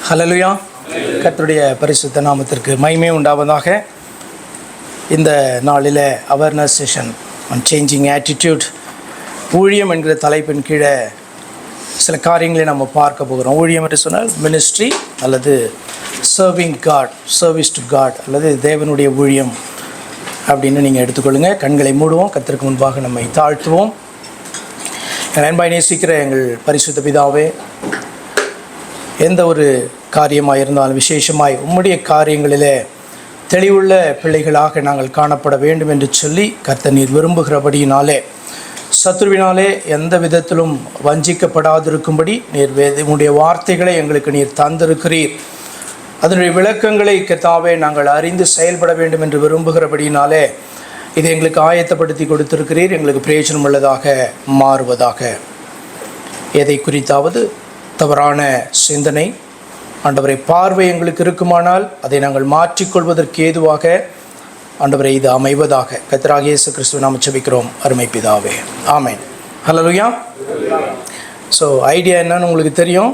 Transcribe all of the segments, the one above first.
ஹல்லேலூயா. கர்த்தருடைய பரிசுத்த நாமத்திற்கு மகிமை உண்டாவதாக. இந்த நாளில் awareness session on changing attitude, ஊழியம் என்கிற தலைப்பின் கீழே சில காரியங்களை நம்ம பார்க்க போகிறோம். ஊழியம் என்று சொன்னால் மினிஸ்ட்ரி அல்லது serving God, service to God அல்லது தேவனுடைய ஊழியம் அப்படின்னு நீங்கள் எடுத்துக்கொள்ளுங்கள். கண்களை மூடுவோம், கர்த்தருக்கு முன்பாக நம்மை தாழ்த்துவோம். எங்கள் அன்பாய் நேசிக்கிற எங்கள் பரிசுத்த பிதாவே, எந்த ஒரு காரியமாக இருந்தாலும் விசேஷமாய் உம்முடைய காரியங்களிலே தெளிவுள்ள பிள்ளைகளாக நாங்கள் காணப்பட வேண்டும் என்று சொல்லி கர்த்தர் நீர் விரும்புகிறபடியினாலே சத்துருவினாலே எந்த விதத்திலும் வஞ்சிக்கப்படாதிருக்கும்படி நீர் உம்முடைய வார்த்தைகளை எங்களுக்கு நீர் தந்திருக்கிறீர். அதனுடைய விளக்கங்களை கர்த்தாவே நாங்கள் அறிந்து செயல்பட வேண்டும் என்று விரும்புகிறபடியினாலே இதை எங்களுக்கு ஆயத்தப்படுத்தி கொடுத்திருக்கிறீர். எங்களுக்கு பிரயோஜனம் உள்ளதாக மாறுவதாக. எதை குறித்தாவது தவறான சிந்தனை ஆண்டவரை பார்வை எங்களுக்கு இருக்குமானால் அதை நாங்கள் மாற்றிக்கொள்வதற்கு ஏதுவாக ஆண்டவரை இது அமைவதாக கர்த்தராகிய இயேசு கிறிஸ்துவை நாம் ஜெபிக்கிறோம் அருமை பிதாவே, ஆமென். ஹல்லேலூயா. ஸோ ஐடியா என்னன்னு உங்களுக்கு தெரியும்.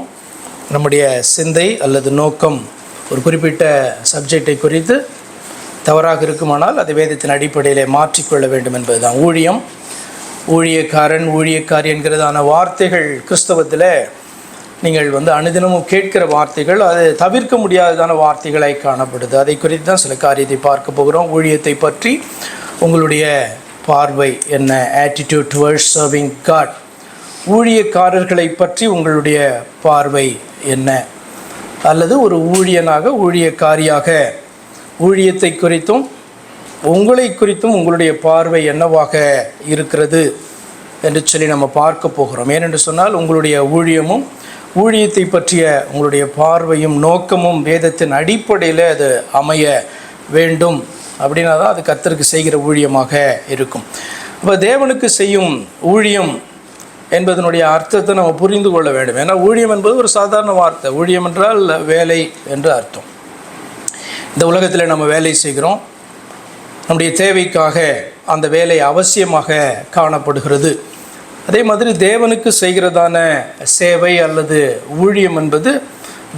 நம்முடைய சிந்தை அல்லது நோக்கம் ஒரு குறிப்பிட்ட சப்ஜெக்டை குறித்து தவறாக இருக்குமானால் அதை வேதத்தின் அடிப்படையில் மாற்றிக்கொள்ள வேண்டும் என்பது தான் ஊழியம். ஊழியக்காரன், ஊழியக்காரி என்கிறதான வார்த்தைகள் கிறிஸ்தவத்தில் நீங்கள் அனுதினமும் கேட்கிற வார்த்தைகள், அது தவிர்க்க முடியாததான வார்த்தைகளை காணப்படுது. அதை குறித்து தான் சில காரியத்தை பார்க்க போகிறோம். ஊழியத்தை பற்றி உங்களுடைய பார்வை என்ன? Attitude towards serving God. ஊழியக்காரர்களை பற்றி உங்களுடைய பார்வை என்ன? அல்லது ஒரு ஊழியனாக, ஊழியக்காரியாக ஊழியத்தை குறித்தும் உங்களை குறித்தும் உங்களுடைய பார்வை என்னவாக இருக்கிறது என்று சொல்லி நம்ம பார்க்க போகிறோம். ஏனென்று சொன்னால் உங்களுடைய ஊழியமும் ஊழியத்தை பற்றிய உங்களுடைய பார்வையும் நோக்கமும் வேதத்தின் அடிப்படையில் அது அமைய வேண்டும். அப்படின்னா தான் அது கர்த்தருக்கு செய்கிற ஊழியமாக இருக்கும். அப்போ தேவனுக்கு செய்யும் ஊழியம் என்பதனுடைய அர்த்தத்தை நம்ம புரிந்து கொள்ள வேண்டும். ஏன்னா ஊழியம் என்பது ஒரு சாதாரண வார்த்தை. ஊழியம் என்றால் வேலை என்று அர்த்தம். இந்த உலகத்தில் நம்ம வேலை செய்கிறோம். நம்முடைய தேவைக்காக அந்த வேலை அவசியமாக காணப்படுகிறது. அதே மாதிரி தேவனுக்கு செய்கிறதான சேவை அல்லது ஊழியம் என்பது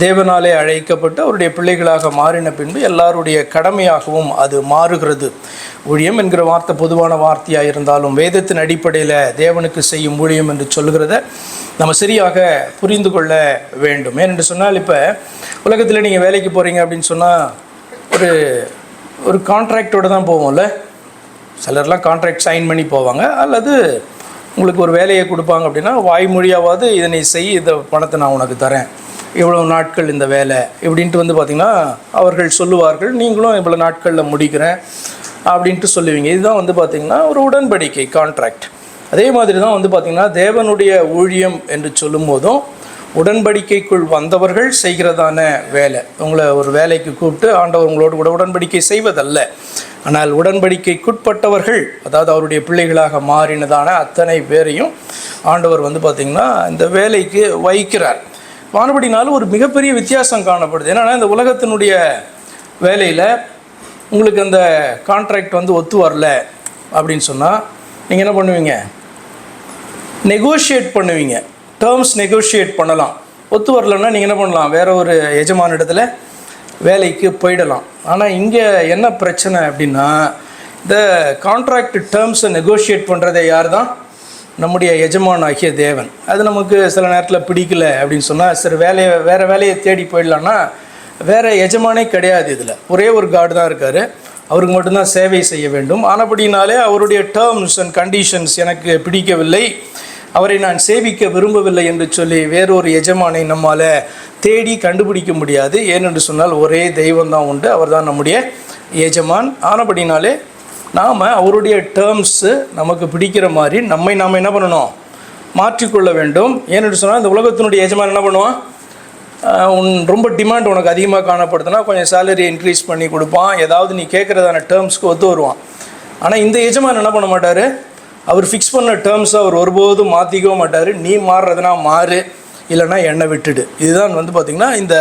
தேவனாலே அழைக்கப்பட்டு அவருடைய பிள்ளைகளாக மாறின பின்பு எல்லாருடைய கடமையாகவும் அது மாறுகிறது. ஊழியம் என்கிற வார்த்தை பொதுவான வார்த்தையாக இருந்தாலும் வேதத்தின் அடிப்படையில் தேவனுக்கு செய்யும் ஊழியம் என்று சொல்கிறத நம்ம சரியாக புரிந்து கொள்ள வேண்டும். ஏனென்று சொன்னால் இப்போ உலகத்தில் நீங்கள் வேலைக்கு போகிறீங்க அப்படின்னு சொன்னால் ஒரு கான்ட்ராக்டோடு தான் போவோம்ல. சிலர்லாம் கான்ட்ராக்ட் சைன் பண்ணி போவாங்க. அல்லது உங்களுக்கு ஒரு வேலையை கொடுப்பாங்க அப்படின்னா வாய்மொழியாவது இதனை செய், இந்த பணத்தை நான் உனக்கு தரேன், இவ்வளோ நாட்கள் இந்த வேலை இப்படின்ட்டு பார்த்திங்கன்னா அவர்கள் சொல்லுவார்கள். நீங்களும் இவ்வளோ நாட்களில் முடிக்கிறேன் அப்படின்ட்டு சொல்லுவீங்க. இதுதான் பார்த்திங்கன்னா ஒரு உடன்படிக்கை, கான்ட்ராக்ட். அதே மாதிரி தான் பார்த்திங்கன்னா தேவனுடைய ஊழியம் என்று சொல்லும் போதும் உடன்படிக்கைக்குள் வந்தவர்கள் செய்கிறதான வேலை. உங்களை ஒரு வேலைக்கு கூப்பிட்டு ஆண்டவர் உங்களோடு கூட உடன்படிக்கை செய்வதல்ல. ஆனால் உடன்படிக்கைக்குட்பட்டவர்கள், அதாவது அவருடைய பிள்ளைகளாக மாறினதான அத்தனை பேரையும் ஆண்டவர் பார்த்திங்கன்னா இந்த வேலைக்கு வைக்கிறார். வானபடினாலும் ஒரு மிகப்பெரிய வித்தியாசம் காணப்படுது. ஏன்னா இந்த உலகத்தினுடைய வேலையில் உங்களுக்கு அந்த கான்ட்ராக்ட் ஒத்து வரல அப்படின்னு சொன்னால் நீங்கள் என்ன பண்ணுவீங்க? நெகோஷியேட் பண்ணுவீங்க. டேர்ம்ஸ் நெகோஷியேட் பண்ணலாம். ஒத்து வரலன்னா நீங்கள் என்ன பண்ணலாம்? வேறு ஒரு எஜமான இடத்துல வேலைக்கு போயிடலாம். ஆனால் இங்கே என்ன பிரச்சனை அப்படின்னா, இந்த கான்ட்ராக்ட் டேர்ம்ஸை நெகோஷியேட் பண்ணுறதே யார் தான்? நம்முடைய எஜமானாகிய தேவன். அது நமக்கு சில நேரத்தில் பிடிக்கல அப்படின்னு சொன்னால் சரி வேறு வேலையை தேடி போயிடலான்னா வேறு எஜமானே கிடையாது. இதில் ஒரே ஒரு காடு தான் இருக்கார். அவருக்கு மட்டும்தான் சேவை செய்ய வேண்டும். ஆனபடினாலே அவருடைய டேர்ம்ஸ் அண்ட் கண்டிஷன்ஸ் எனக்கு பிடிக்கவில்லை, அவரை நான் சேவிக்க விரும்பவில்லை என்று சொல்லி வேறொரு எஜமானை நம்மால் தேடி கண்டுபிடிக்க முடியாது. ஏனென்று சொன்னால் ஒரே தெய்வம் தான் உண்டு, அவர் தான் நம்முடைய எஜமான். ஆனபடினாலே நாம் அவருடைய டேர்ம்ஸு நமக்கு பிடிக்கிற மாதிரி நாம் என்ன பண்ணணும்? மாற்றிக்கொள்ள வேண்டும். ஏனென்று சொன்னால் இந்த உலகத்தினுடைய எஜமான் என்ன பண்ணுவான்? ரொம்ப டிமாண்ட் உனக்கு அதிகமாக காணப்படுதுன்னா கொஞ்சம் சேலரி இன்க்ரீஸ் பண்ணி கொடுப்பான், ஏதாவது நீ கேட்குறதான டேர்ம்ஸ்க்கு ஒத்து வருவான். ஆனால் இந்த எஜமான் என்ன பண்ண மாட்டார்? அவர் ஃபிக்ஸ் பண்ண டேர்ம்ஸை அவர் ஒருபோதும் மாற்றிக்கவும் மாட்டார். நீ மாறுறதுனா மாறு, இல்லைனா என்னை விட்டுடு. இதுதான் பார்த்திங்கன்னா இந்த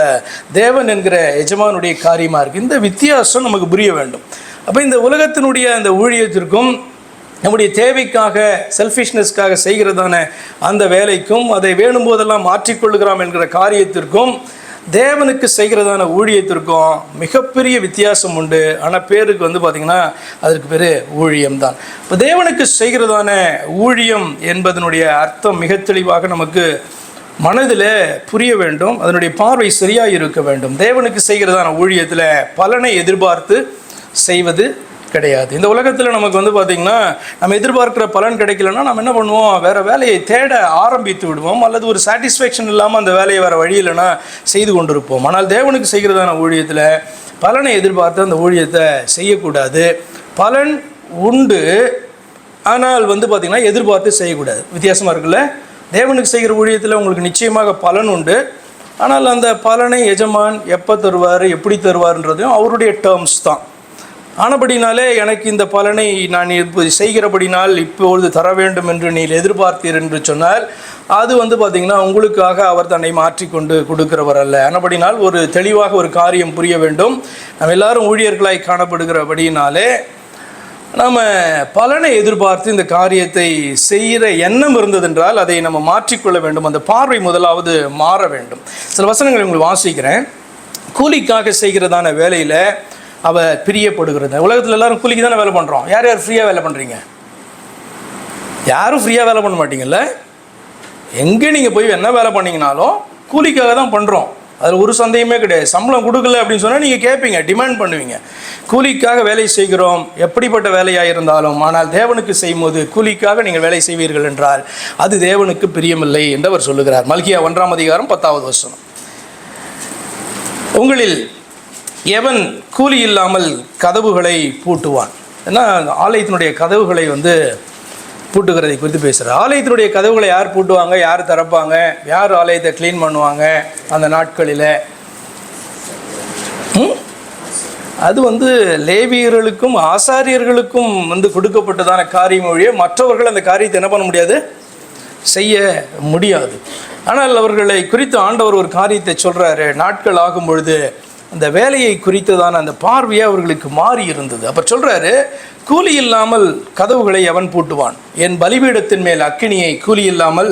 தேவன் என்கிற எஜமானுடைய காரியமாக இருக்குது. இந்த வித்தியாசம் நமக்கு புரிய வேண்டும். அப்போ இந்த உலகத்தினுடைய அந்த ஊழியத்திற்கும் நம்முடைய தேவைக்காக செல்ஃபிஷ்னஸ்க்காக செய்கிறதான அந்த வேலைக்கும் அதை வேணும் போதெல்லாம் மாற்றிக்கொள்ளுகிறோம் என்கிற காரியத்திற்கும் தேவனுக்கு செய்கிறதான ஊழியத்திற்கும் மிகப்பெரிய வித்தியாசம் உண்டு. ஆனால் பேருக்கு வந்து பார்த்திங்கன்னா அதற்கு பேர் ஊழியம்தான். இப்போ தேவனுக்கு செய்கிறதான ஊழியம் என்பதனுடைய அர்த்தம் மிக தெளிவாக நமக்கு மனதில் புரிய வேண்டும். அதனுடைய பார்வை சரியாக இருக்க வேண்டும். தேவனுக்கு செய்கிறதான ஊழியத்தில் பலனை எதிர்பார்த்து செய்வது கிடையாது. இந்த உலகத்தில் நமக்கு வந்து பார்த்திங்கன்னா நம்ம எதிர்பார்க்குற பலன் கிடைக்கலன்னா நம்ம என்ன பண்ணுவோம், வேறு வேலையை தேட ஆரம்பித்து விடுவோம், அல்லது ஒரு சாட்டிஸ்ஃபேக்ஷன் இல்லாமல் அந்த வேலையை வேறு வழி இல்லைன்னா செய்து கொண்டிருப்போம். ஆனால் தேவனுக்கு செய்கிறதான ஊழியத்தில் பலனை எதிர்பார்த்து அந்த ஊழியத்தை செய்யக்கூடாது. பலன் உண்டு, ஆனால் வந்து பார்த்திங்கன்னா எதிர்பார்த்து செய்யக்கூடாது. வித்தியாசமாக இருக்குல்ல? தேவனுக்கு செய்கிற ஊழியத்தில் உங்களுக்கு நிச்சயமாக பலன் உண்டு, ஆனால் அந்த பலனை எஜமான் எப்போ தருவார், எப்படி தருவார்ன்றதையும் அவருடைய டேர்ம்ஸ் தான். ஆனபடினாலே எனக்கு இந்த பலனை நான் இப்போ செய்கிறபடினால் இப்பொழுது தர வேண்டும் என்று நீ எதிர்பார்த்தீர் என்று சொன்னால் அது வந்து பார்த்திங்கன்னா உங்களுக்காக அவர் தன்னை மாற்றிக்கொண்டு கொடுக்கிறவர் அல்ல. ஆனபடினால் ஒரு தெளிவாக ஒரு காரியம் புரிய வேண்டும். நம்ம எல்லாரும் ஊழியர்களாய் காணப்படுகிறபடினாலே நம்ம பலனை எதிர்பார்த்து இந்த காரியத்தை செய்கிற எண்ணம் இருந்ததென்றால் அதை நம்ம மாற்றிக்கொள்ள வேண்டும். அந்த பார்வை முதலாவது மாற வேண்டும். சில வசனங்களை உங்களுக்கு வாசிக்கிறேன். கூலிக்காக செய்கிறதான வேலையில் அவள் பிரியப்படுகிறது. உலகத்தில் எல்லாரும் கூலிக்கு தானே வேலை பண்ணுறோம். யார் யார் ஃப்ரீயாக வேலை பண்ணுறீங்க? யாரும் ஃப்ரீயாக வேலை பண்ண மாட்டீங்கல்ல? எங்கே நீங்கள் போய் என்ன வேலை பண்ணிங்கனாலும் கூலிக்காக தான் பண்ணுறோம். அதில் ஒரு சந்தேகமே கிடையாது. சம்பளம் கொடுக்கல அப்படின்னு சொன்னால் நீங்கள் கேட்பீங்க, டிமாண்ட் பண்ணுவீங்க. கூலிக்காக வேலை செய்கிறோம், எப்படிப்பட்ட வேலையாக இருந்தாலும். ஆனால் தேவனுக்கு செய்யும்போது கூலிக்காக நீங்கள் வேலை செய்வீர்கள் என்றால் அது தேவனுக்கு பிரியமில்லை என்று அவர் சொல்லுகிறார். மல்கியா 1:10 வசனம். உங்களில் எவன் கூலி இல்லாமல் கதவுகளை பூட்டுவான்? ஏன்னா ஆலயத்தினுடைய கதவுகளை வந்து பூட்டுகிறதை குறித்து பேசுகிறார். ஆலயத்தினுடைய கதவுகளை யார் பூட்டுவாங்க, யார் திறப்பாங்க, யார் ஆலயத்தை க்ளீன் பண்ணுவாங்க அந்த நாட்களில்? அது வந்து லேவியர்களுக்கும் ஆசாரியர்களுக்கும் வந்து கொடுக்கப்பட்டதான காரியம் ஒழிய மற்றவர்கள் அந்த காரியத்தை என்ன பண்ண முடியாது, செய்ய முடியாது. ஆனால் அவர்களை குறித்து ஆண்டவர் ஒரு காரியத்தை சொல்கிறாரு. நாட்கள் ஆகும் பொழுது அந்த வேலையை குறித்ததான அந்த பார்வையை அவர்களுக்கு மாறி இருந்தது. அப்போ சொல்கிறாரு, கூலி இல்லாமல் கதவுகளை எவன் பூட்டுவான்? என் பலிபீடத்தின் மேல் அக்கினியை கூலி இல்லாமல்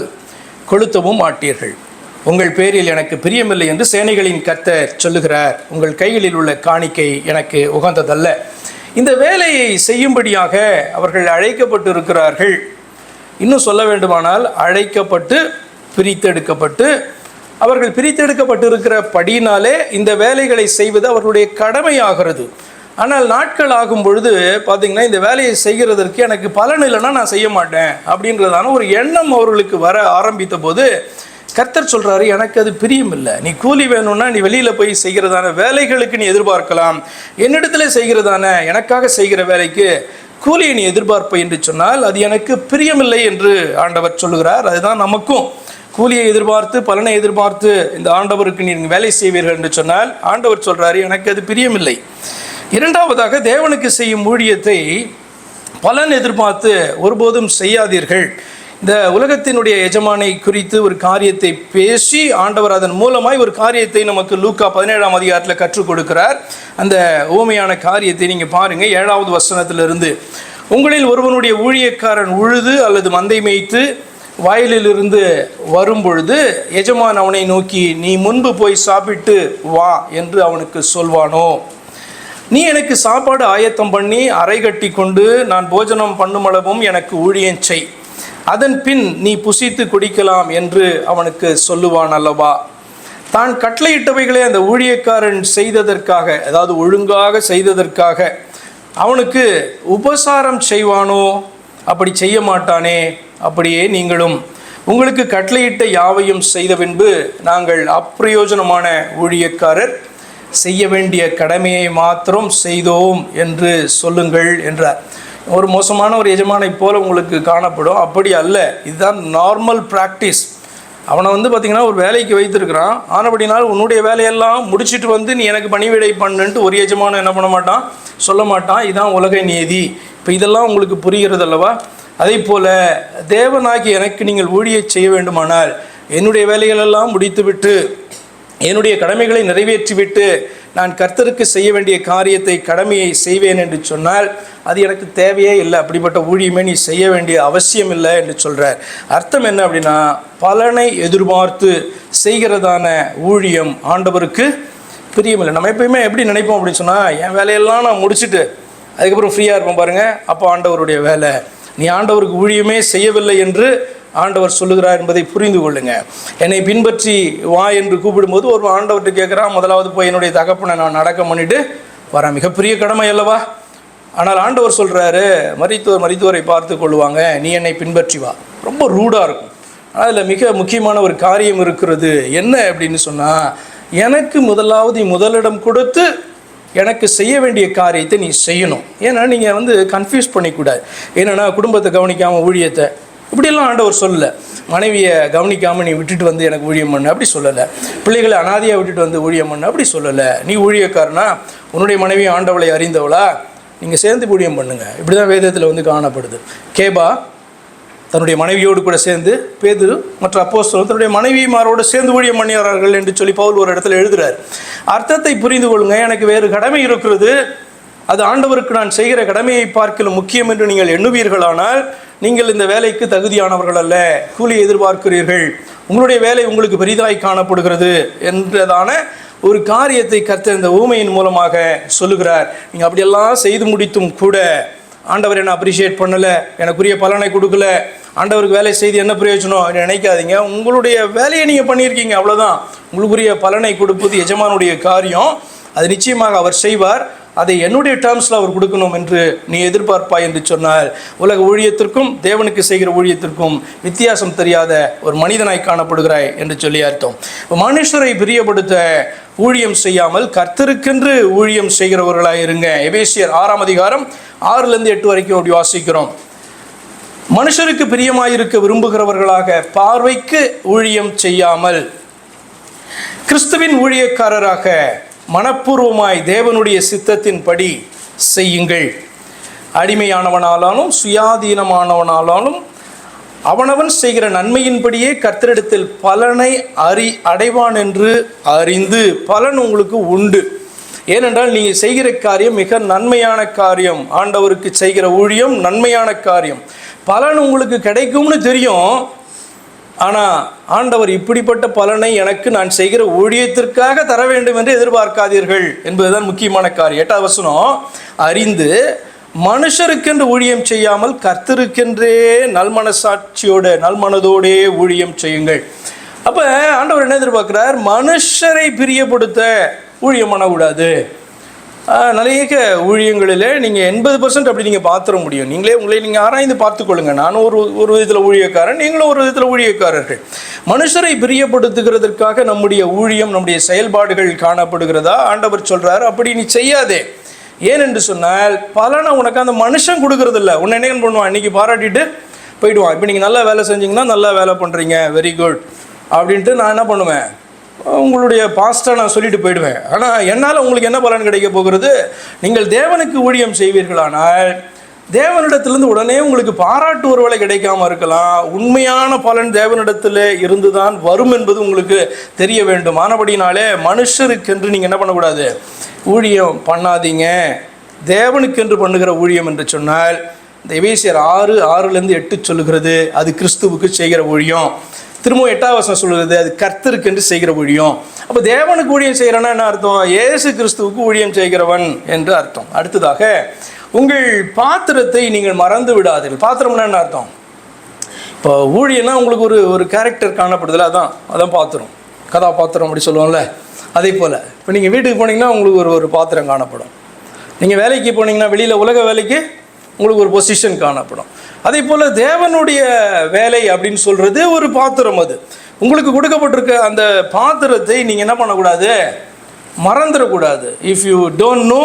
கொளுத்தவும் மாட்டீர்கள். உங்கள் பேரில் எனக்கு பிரியமில்லை என்று சேனைகளின் கர்த்தர் சொல்லுகிறார். உங்கள் கைகளில் உள்ள காணிக்கை எனக்கு உகந்ததல்ல. இந்த வேலையை செய்யும்படியாக அவர்கள் அழைக்கப்பட்டு இருக்கிறார்கள். இன்னும் சொல்ல வேண்டுமானால் அழைக்கப்பட்டு பிரித்தெடுக்கப்பட்டு அவர்கள் பிரித்தெடுக்கப்பட்டிருக்கிற படியினாலே இந்த வேலைகளை செய்வது அவர்களுடைய கடமையாகிறது. ஆனால் நாட்கள் ஆகும் பொழுது பார்த்திங்கன்னா இந்த வேலையை செய்கிறதற்கு எனக்கு பலன் இல்லைன்னா நான் செய்ய மாட்டேன் அப்படின்றதான ஒரு எண்ணம் அவர்களுக்கு வர ஆரம்பித்த போது கர்த்தர் சொல்கிறாரு, எனக்கு அது பிரியம் இல்லை. நீ கூலி வேணும்னா நீ வெளியில் போய் செய்கிறதான வேலைகளுக்கு நீ எதிர்பார்க்கலாம். என்னிடத்துல செய்கிறதான எனக்காக செய்கிற வேலைக்கு கூலியை நீ எதிர்பார்ப்ப என்று சொன்னால் அது எனக்கு பிரியமில்லை என்று ஆண்டவர் சொல்லுகிறார். அதுதான் நமக்கும் கூலியை எதிர்பார்த்து பலனை எதிர்பார்த்து இந்த ஆண்டவருக்கு நீங்கள் வேலை செய்வீர்கள் என்று சொன்னால் ஆண்டவர் சொல்கிறாரு, எனக்கு அது பிரியமில்லை. இரண்டாவதாக, தேவனுக்கு செய்யும் ஊழியத்தை பலன் எதிர்பார்த்து ஒருபோதும் செய்யாதீர்கள். இந்த உலகத்தினுடைய எஜமானை குறித்து ஒரு காரியத்தை பேசி ஆண்டவர் அதன் மூலமாய் ஒரு காரியத்தை நமக்கு லூக்கா 17 கற்றுக் கொடுக்கிறார். அந்த ஊமையான காரியத்தை நீங்கள் பாருங்கள். 7வது வசனத்திலிருந்து, உங்களில் ஒருவனுடைய ஊழியக்காரன் உழுது அல்லது மந்தை மேய்த்து வயலிலிருந்து வரும்பொழுது எஜமான் அவனை நோக்கி, நீ முன்பு போய் சாப்பிட்டு வா என்று அவனுக்கு சொல்வானோ? நீ எனக்கு சாப்பாடு ஆயத்தம் பண்ணி அறை கட்டி கொண்டு நான் போஜனம் பண்ணுமளவும் எனக்கு ஊழியம் செய், அதன் பின் நீ புசித்து குடிக்கலாம் என்று அவனுக்கு சொல்லுவான் அல்லவா? தான் கட்டளையிட்டவைகளை அந்த ஊழியக்காரன் செய்ததற்காக, அதாவது ஒழுங்காக செய்ததற்காக அவனுக்கு உபசாரம் செய்வானோ? அப்படி செய்ய மாட்டானே. அப்படியே நீங்களும் உங்களுக்கு கட்டளையிட்ட யாவையும் செய்த பின்பு, நாங்கள் அப்பிரயோஜனமான ஊழியக்காரர், செய்ய வேண்டிய கடமையை மாத்திரம் செய்தோம் என்று சொல்லுங்கள் என்றார். ஒரு மோசமான ஒரு எஜமானை போல உங்களுக்கு காணப்படும். அப்படி அல்ல. இதுதான் நார்மல் ப்ராக்டிஸ். அவனை வந்து பார்த்திங்கன்னா ஒரு வேலைக்கு வைத்திருக்கிறான். ஆனபடினால் உன்னுடைய வேலையெல்லாம் முடிச்சுட்டு வந்து நீ எனக்கு பணிவிடை பண்ணுன்ட்டு ஒரு எஜமானம் என்ன பண்ண மாட்டான், சொல்ல மாட்டான். இதுதான் உலக நீதி. இப்போ இதெல்லாம் உங்களுக்கு புரிகிறது அல்லவா? அதே போல் தேவனாகி எனக்கு நீங்கள் ஊழியம் செய்ய வேண்டுமானால் என்னுடைய வேலைகளெல்லாம் முடித்துவிட்டு என்னுடைய கடமைகளை நிறைவேற்றிவிட்டு நான் கர்த்தருக்கு செய்ய வேண்டிய காரியத்தை கடமையை செய்வேன் என்று சொன்னால் அது எனக்கு தேவையே இல்லை, அப்படிப்பட்ட ஊழியமே நீ செய்ய வேண்டிய அவசியம் இல்லை என்று சொல்கிறார். அர்த்தம் என்ன அப்படின்னா, பலனை எதிர்பார்த்து செய்கிறதான ஊழியம் ஆண்டவருக்கு பிரியமில்லை. நம்ம எப்பயுமே எப்படி நினைப்போம் அப்படின்னு சொன்னால், என் வேலையெல்லாம் நான் முடிச்சுட்டு அதுக்கப்புறம் ஃப்ரீயாக இருப்போம் பாருங்கள், அப்போ ஆண்டவருடைய வேலை. நீ ஆண்டவருக்கு ஊழியமே செய்யவில்லை என்று ஆண்டவர் சொல்லுகிறார் என்பதை புரிந்து கொள்ளுங்க. என்னை பின்பற்றி வா என்று கூப்பிடும்போது ஒரு ஆண்டவர்கிட்ட கேட்குறான், முதலாவது போய் என்னுடைய தகப்பனை நான் அடக்கம் பண்ணிட்டு வரேன், மிகப்பெரிய கடமை அல்லவா? ஆனால் ஆண்டவர் சொல்கிறாரு, மரித்தோரை பார்த்து கொள்ளுவாங்க, நீ என்னை பின்பற்றி வா. ரொம்ப ரூடாக இருக்கும். அதில் மிக முக்கியமான ஒரு காரியம் இருக்கிறது. என்ன அப்படின்னு சொன்னால், எனக்கு முதலிடம் கொடுத்து எனக்கு செய்ய வேண்டிய காரியத்தை நீ செய்யணும். ஏன்னா நீங்கள் கன்ஃபியூஸ் பண்ணிக்கூடாது. என்னென்னா குடும்பத்தை கவனிக்காமல் ஊழியத்தை இப்படியெல்லாம் ஆண்டவர் சொல்லலை. மனைவியை கவனிக்காமல் நீ விட்டுட்டு எனக்கு ஊழியம் பண்ணு அப்படி சொல்லலை. பிள்ளைகளை அனாதையாக விட்டுட்டு ஊழியம் பண்ணு அப்படி சொல்லலை. நீ ஊழியக்காரனா, உன்னுடைய மனைவி ஆண்டவளை அறிந்தவளா, நீங்கள் சேர்ந்து ஊழியம் பண்ணுங்க. இப்படி தான் வேதத்தில் காணப்படுது. கேபா தன்னுடைய மனைவியோடு கூட சேர்ந்து, பேதுரு மற்ற அப்போஸ்தலர் தன்னுடைய மனைவிமாரோடு சேர்ந்து ஊழியம் பண்ணினார்கள் என்று சொல்லி பவுல் ஒரு இடத்துல எழுதுகிறார். அர்த்தத்தை புரிந்து கொள்ளுங்க. எனக்கு வேறு கடமை இருக்கிறது, அது ஆண்டவருக்கு நான் செய்கிற கடமையை பார்க்கலும் முக்கியம் என்று நீங்கள் எண்ணுவீர்களானால் நீங்கள் இந்த வேலைக்கு தகுதியானவர்கள் அல்ல, கூலி எதிர்பார்க்கிறீர்கள், உங்களுடைய வேலை உங்களுக்கு பெரிதாய் காணப்படுகிறது என்றதான ஒரு காரியத்தை கர்த்தர் இந்த ஊமையின் மூலமாக சொல்லுகிறார். நீங்கள் அப்படியெல்லாம் செய்து முடித்தும் கூட ஆண்டவர் என்ன அப்ரிஷியேட் பண்ணலை, எனக்குரிய பலனை கொடுக்கல, ஆண்டவருக்கு வேலை செய்து என்ன பிரயோஜனம் நினைக்காதீங்க. உங்களுடைய வேலையை நீங்கள் பண்ணியிருக்கீங்க, அவ்வளோதான். உங்களுக்குரிய பலனை கொடுப்பது எஜமானுடைய காரியம். அது நிச்சயமாக அவர் செய்வார். அதை என்னுடைய டேர்ம்ஸில் அவர் கொடுக்கணும் என்று நீ எதிர்பார்ப்பாய் என்று சொன்னால், உலக ஊழியத்திற்கும் தேவனுக்கு செய்கிற ஊழியத்திற்கும் வித்தியாசம் தெரியாத ஒரு மனிதனாய் காணப்படுகிறாய் என்று சொல்லி அர்த்தம். மனுஷரை பிரியப்படுத்த ஊழியம் செய்யாமல் கர்த்தருக்கென்று ஊழியம் செய்கிறவர்களாக இருங்க. எபேசியர் 6ஆம் அதிகாரம் 6-8 வரைக்கும் அப்படி வாசிக்கிறோம். மனுஷருக்கு பிரியமாயிருக்க விரும்புகிறவர்களாக பார்வைக்கு ஊழியம் செய்யாமல் கிறிஸ்துவின் ஊழியக்காரராக மனப்பூர்வமாய் தேவனுடைய சித்தத்தின்படி செய்யுங்கள். அடிமையானவனாலும் சுயாதீனமானவனாலும் அவனவன் செய்கிற நன்மையின்படியே கர்த்தரிடத்தில் பலனை அடைவான் என்று அறிந்து, பலன் உங்களுக்கு உண்டு. ஏனென்றால் நீங்கள் செய்கிற காரியம் மிக நன்மையான காரியம். ஆண்டவருக்கு செய்கிற ஊழியம் நன்மையான காரியம். பலன் உங்களுக்கு கிடைக்கும்னு தெரியும். ஆனால் ஆண்டவர் இப்படிப்பட்ட பலனை எனக்கு நான் செய்கிற ஊழியத்திற்காக தர வேண்டும் என்று எதிர்பார்க்காதீர்கள் என்பதுதான் முக்கியமான காரியம். 8ஆவது வசனம், அறிந்து மனுஷருக்கென்று ஊழியம் செய்யாமல் கர்த்தருக்கென்றே நல்மனதோடே ஊழியம் செய்யுங்கள். அப்போ ஆண்டவர் என்ன எதிர்பார்க்கிறார்? மனுஷரை பிரியப்படுத்த ஊழியம் பண்ணக்கூடாது. நிறைய ஊழியங்களில் நீங்கள் 80% அப்படி நீங்கள் பார்த்துட முடியும். உங்களை நீங்கள் ஆராய்ந்து பார்த்துக்கொள்ளுங்க. நானும் ஒரு விதத்தில் ஊழியக்காரன், நீங்களும் ஒரு விதத்தில் ஊழியக்காரர்கள். மனுஷரை பிரியப்படுத்துகிறதற்காக நம்முடைய ஊழியம், நம்முடைய செயல்பாடுகள் காணப்படுகிறதா? ஆண்டவர் சொல்கிறார், அப்படி நீ செய்யாதே. ஏனென்று சொன்னால் பலனை உனக்கு அந்த மனுஷன் கொடுக்கறது இல்லை. உன்னை என்ன பண்ணுவான்? இன்றைக்கி பாராட்டிட்டு போயிடுவான். இப்போ நீங்கள் நல்லா வேலை செஞ்சீங்கன்னா நல்லா வேலை பண்ணுறீங்க, வெரி குட் அப்படின்ட்டு நான் என்ன பண்ணுவேன், உங்களுடைய பாஸ்ட்டாக நான் சொல்லிட்டு போயிடுவேன். ஆனால் என்னால் உங்களுக்கு என்ன பலன் கிடைக்க போகிறது? நீங்கள் தேவனுக்கு ஊழியம் செய்வீர்களானால் தேவனிடத்திலிருந்து உடனே உங்களுக்கு பாராட்டு ஒருவேளை கிடைக்காம இருக்கலாம். உண்மையான பலன் தேவனிடத்தில் இருந்து தான் வரும் என்பது உங்களுக்கு தெரிய வேண்டும். ஆனபடினாலே மனுஷருக்கென்று நீங்கள் என்ன பண்ணக்கூடாது, ஊழியம் பண்ணாதீங்க. தேவனுக்கென்று பண்ணுகிற ஊழியம் என்று சொன்னால் இந்த எபேசியர் 6:6-8 சொல்லுகிறது, அது கிறிஸ்துவுக்கு செய்கிற ஊழியம். திரும்ப 8ஆவது வசனம் சொல்லுறது, அது கர்த்தருக்கென்று செய்கிற ஊழியம். அப்போ தேவனுக்கு ஊழியம் செய்கிறனா என்ன அர்த்தம்? இயேசு கிறிஸ்துவுக்கு ஊழியம் செய்கிறவன் என்று அர்த்தம். அடுத்ததாக, உங்கள் பாத்திரத்தை நீங்கள் மறந்து விடாதீர்கள். பாத்திரம்னா என்ன அர்த்தம்? இப்போ ஊழியன்னா உங்களுக்கு ஒரு கேரக்டர் காணப்படுதில்ல, அதான் பாத்திரம், கதாபாத்திரம் அப்படி சொல்லுவோம்ல. அதே போல் இப்போ நீங்கள் வீட்டுக்கு போனீங்கன்னா உங்களுக்கு ஒரு பாத்திரம் காணப்படும். நீங்கள் வேலைக்கு போனீங்கன்னா வெளியில் உலக வேலைக்கு உங்களுக்கு ஒரு பொசிஷன் காணப்படும். அதே போல் தேவனுடைய வேலை அப்படின்னு சொல்கிறது ஒரு பாத்திரம். அது உங்களுக்கு கொடுக்கப்பட்டிருக்க அந்த பாத்திரத்தை நீங்கள் என்ன பண்ணக்கூடாது, மறந்துடக்கூடாது. If you don't know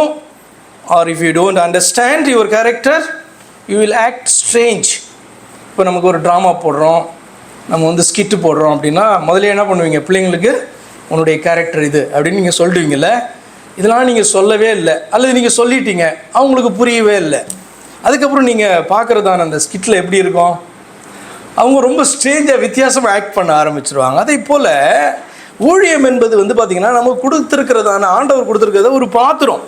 or if you don't understand your character, you will act strange. இப்போ நமக்கு ஒரு ட்ராமா போடுறோம், நம்ம ஸ்கிட்டு போடுறோம் அப்படின்னா முதல்ல என்ன பண்ணுவீங்க, பிள்ளைங்களுக்கு உன்னுடைய கேரக்டர் இது அப்படின்னு நீங்கள் சொல்லிடுவீங்கள்ல. இதெல்லாம் நீங்கள் சொல்லவே இல்லை, அல்லது நீங்கள் சொல்லிட்டீங்க, அவங்களுக்கு புரியவே இல்லை. அதுக்கப்புறம் நீங்கள் பார்க்குறதான அந்த ஸ்கிட்டில் எப்படி இருக்கும், அவங்க ரொம்ப ஸ்ட்ரேஞ்சாக வித்தியாசமாக ஆக்ட் பண்ண ஆரம்பிச்சிருவாங்க. அதே போல் ஊழியம் என்பது வந்து பார்த்திங்கன்னா நமக்கு கொடுத்துருக்கிறதான ஆண்டவர் கொடுத்துருக்கிறத ஒரு பாத்திரம்.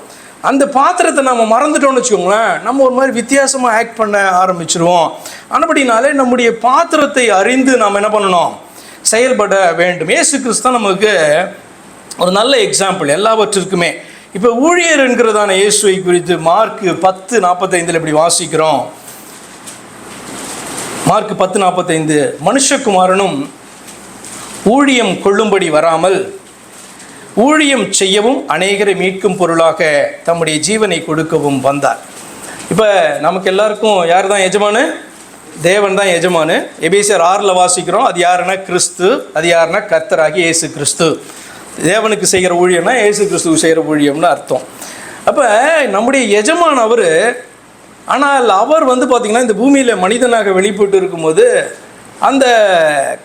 அந்த பாத்திரத்தை நம்ம மறந்துட்டோம்னு வச்சுக்கோங்களேன், நம்ம ஒரு மாதிரி வித்தியாசமாக ஆக்ட் பண்ண ஆரம்பிச்சிருவோம். ஆனபடினாலே நம்முடைய பாத்திரத்தை அறிந்து நாம் என்ன பண்ணணும், செயல்பட வேண்டும். இயேசு கிறிஸ்து தான் நமக்கு ஒரு நல்ல எக்ஸாம்பிள் எல்லாவற்றிற்குமே. இப்போ ஊழியர் என்கிறதான இயேசுவை குறித்து மார்க் 10:45 இப்படி வாசிக்கிறோம். மார்க் 10:45, மனுஷகுமாரனும் ஊழியம் கொள்ளும்படி வராமல் ஊழியம் செய்யவும் அநேகரை மீட்கும் பொருளாக தம்முடைய ஜீவனை கொடுக்கவும் வந்தார். இப்போ நமக்கு எல்லாருக்கும் யார் தான் எஜமானு? தேவன் தான் எஜமானு. எபேசியர் 6 வாசிக்கிறோம். அது யாருன்னா கிறிஸ்து. அது யாருன்னா கர்த்தராகி இயேசு கிறிஸ்து. தேவனுக்கு செய்கிற ஊழியம்னா இயேசு கிறிஸ்துவுக்கு செய்கிற ஊழியம்னு அர்த்தம். அப்போ நம்முடைய எஜமான் அவர். ஆனால் அவர் வந்து பார்த்திங்கன்னா இந்த பூமியில் மனிதனாக வெளிப்பட்டு இருக்கும்போது அந்த